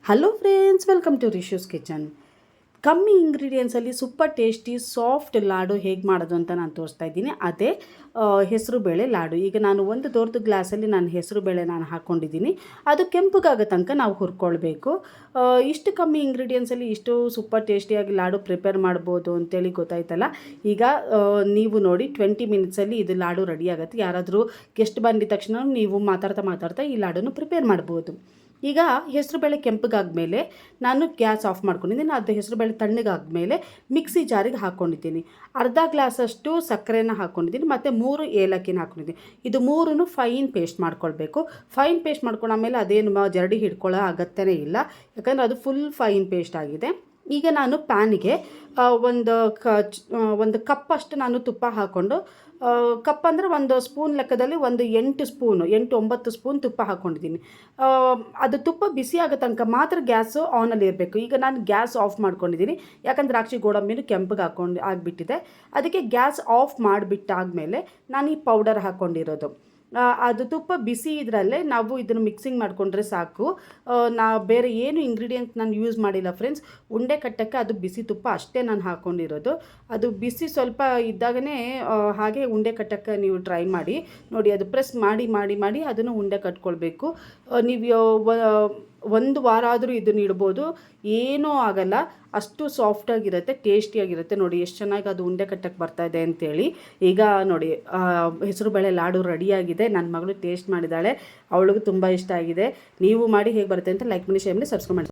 Hello friends, welcome to Rishu's kitchen. ಕಮ್ಮಿ ಇಂಗ್ರೀಡಿಯೆಂಟ್ಸಲ್ಲಿ super tasty soft laddu ಹೇಗೆ ಮಾಡೋದು ಅಂತ ನಾನು ತೋರಿಸ್ತಾ ಇದ್ದೀನಿ. ಅದೇ ಹೆಸರುಬೇಳೆ ಲಾಡು. ಈಗ ನಾನು ಒಂದು ದೊಡ್ಡ ಗ್ಲಾಸಲ್ಲಿ ಹೆಸರುಬೇಳೆ ಹಾಕ್ಕೊಂಡಿದ್ದೀನಿ. ಅದು ಕೆಂಪಗಾಗೋ ತನಕ ನಾವು ಹುರ್ಕೊಳ್ಬೇಕು. ಇಷ್ಟು ಕಮ್ಮಿ ಇಂಗ್ರೀಡಿಯೆಂಟ್ಸಲ್ಲಿ ಇಷ್ಟು ಸೂಪರ್ ಟೇಸ್ಟಿಯಾಗಿ ಲಾಡು ಪ್ರಿಪೇರ್ ಮಾಡ್ಬೋದು ಅಂತೇಳಿ ಗೊತ್ತಾಯ್ತಲ್ಲ. ಈಗ ನೀವು ನೋಡಿ 20 ಮಿನಿಟ್ಸಲ್ಲಿ ಇದು ಲಾಡು ರೆಡಿ ಆಗುತ್ತೆ. ಯಾರಾದರೂ ಗೆಸ್ಟ್ ಬಂದಿದ ತಕ್ಷಣ ನೀವು ಮಾತಾಡ್ತಾ ಈ ಲಾಡನ್ನು ಪ್ರಿಪೇರ್ ಮಾಡ್ಬೋದು. ಈಗ ಹೆಸರುಬೇಳೆ ಕೆಂಪಗಾದ್ಮೇಲೆ ನಾನು ಗ್ಯಾಸ್ ಆಫ್ ಮಾಡ್ಕೊಂಡಿದ್ದೀನಿ. ಅದು ಹೆಸರುಬೇಳೆ ತಣ್ಣಗಾದ್ಮೇಲೆ ಮಿಕ್ಸಿ ಜಾರಿಗೆ ಹಾಕ್ಕೊಂಡಿದ್ದೀನಿ. ಅರ್ಧ ಗ್ಲಾಸಷ್ಟು ಸಕ್ಕರೆನ ಹಾಕ್ಕೊಂಡಿದ್ದೀನಿ ಮತ್ತು 3 ಏಲಕ್ಕಿನ ಹಾಕ್ಕೊಂಡಿದ್ದೀನಿ. ಇದು 3 ಫೈನ್ ಪೇಸ್ಟ್ ಮಾಡ್ಕೊಳ್ಬೇಕು. ಫೈನ್ ಪೇಸ್ಟ್ ಮಾಡ್ಕೊಂಡಾದ್ಮೇಲೆ ಅದೇನು ಜರಡಿ ಹಿಡ್ಕೊಳ್ಳೋ ಅಗತ್ಯನೇ ಇಲ್ಲ, ಯಾಕಂದರೆ ಅದು ಫುಲ್ ಫೈನ್ ಪೇಸ್ಟ್ ಆಗಿದೆ. ಈಗ ನಾನು ಪ್ಯಾನಿಗೆ ಒಂದು ಕಪ್ಪಷ್ಟು ನಾನು ತುಪ್ಪ ಹಾಕ್ಕೊಂಡು, ಕಪ್ ಅಂದರೆ ಒಂದು ಸ್ಪೂನ್ ಲೆಕ್ಕದಲ್ಲಿ ಒಂದು 8-9 ಸ್ಪೂನ್ ತುಪ್ಪ ಹಾಕ್ಕೊಂಡಿದ್ದೀನಿ. ಅದು ತುಪ್ಪ ಬಿಸಿ ಆಗೋ ತನಕ ಮಾತ್ರ ಗ್ಯಾಸು ಆನಲ್ಲಿ ಇರಬೇಕು. ಈಗ ನಾನು ಗ್ಯಾಸ್ ಆಫ್ ಮಾಡ್ಕೊಂಡಿದ್ದೀನಿ, ಯಾಕಂದ್ರೆ ದ್ರಾಕ್ಷಿ ಗೋಡಂಬಿನೂ ಕೆಂಪಗೆ ಆಗಿಬಿಟ್ಟಿದೆ. ಅದಕ್ಕೆ ಗ್ಯಾಸ್ ಆಫ್ ಮಾಡಿಬಿಟ್ಟಾದಮೇಲೆ ನಾನು ಈ ಪೌಡರ್ ಹಾಕ್ಕೊಂಡಿರೋದು. ಅದು ತುಪ್ಪ ಬಿಸಿ ಇದರಲ್ಲೇ ನಾವು ಇದನ್ನು ಮಿಕ್ಸಿಂಗ್ ಮಾಡಿಕೊಂಡ್ರೆ ಸಾಕು. ಬೇರೆ ಏನು ಇಂಗ್ರೀಡಿಯೆಂಟ್ ನಾನು ಯೂಸ್ ಮಾಡಿಲ್ಲ ಫ್ರೆಂಡ್ಸ್. ಉಂಡೆ ಕಟ್ಟಕ್ಕೆ ಅದು ಬಿಸಿ ತುಪ್ಪ ಅಷ್ಟೇ ನಾನು ಹಾಕ್ಕೊಂಡಿರೋದು. ಅದು ಬಿಸಿ ಸ್ವಲ್ಪ ಇದ್ದಾಗಲೇ ಹಾಗೆ ಉಂಡೆ ಕಟ್ಟಕ್ಕೆ ನೀವು ಟ್ರೈ ಮಾಡಿ ನೋಡಿ. ಅದು ಪ್ರೆಸ್ ಮಾಡಿ ಅದನ್ನು ಉಂಡೆ ಕಟ್ಕೊಳ್ಬೇಕು. ನೀವು ಒಂದು ವಾರ ಆದರೂ ಇದನ್ನು ಇಡ್ಬೋದು, ಏನೂ ಆಗಲ್ಲ. ಅಷ್ಟು ಸಾಫ್ಟಾಗಿರುತ್ತೆ, ಟೇಸ್ಟಿಯಾಗಿರುತ್ತೆ. ನೋಡಿ ಎಷ್ಟು ಚೆನ್ನಾಗಿ ಅದು ಉಂಡೆ ಕಟ್ಟಕ್ಕೆ ಬರ್ತಾಯಿದೆ ಅಂತೇಳಿ. ಈಗ ನೋಡಿ ಹೆಸರುಬೇಳೆ ಲಾಡು ರೆಡಿಯಾಗಿದೆ. ನನ್ನ ಮಗಳು ಟೇಸ್ಟ್ ಮಾಡಿದ್ದಾಳೆ, ಅವಳಿಗೂ ತುಂಬ ಇಷ್ಟ ಆಗಿದೆ. ನೀವು ಮಾಡಿ ಹೇಗೆ ಬರುತ್ತೆ ಅಂತ ಲೈಕ್ ಮಾಡಿ, ಶೇರ್ ಮಾಡಿ, ಸಬ್ಸ್ಕ್ರೈಬ್ ಮಾಡಿ.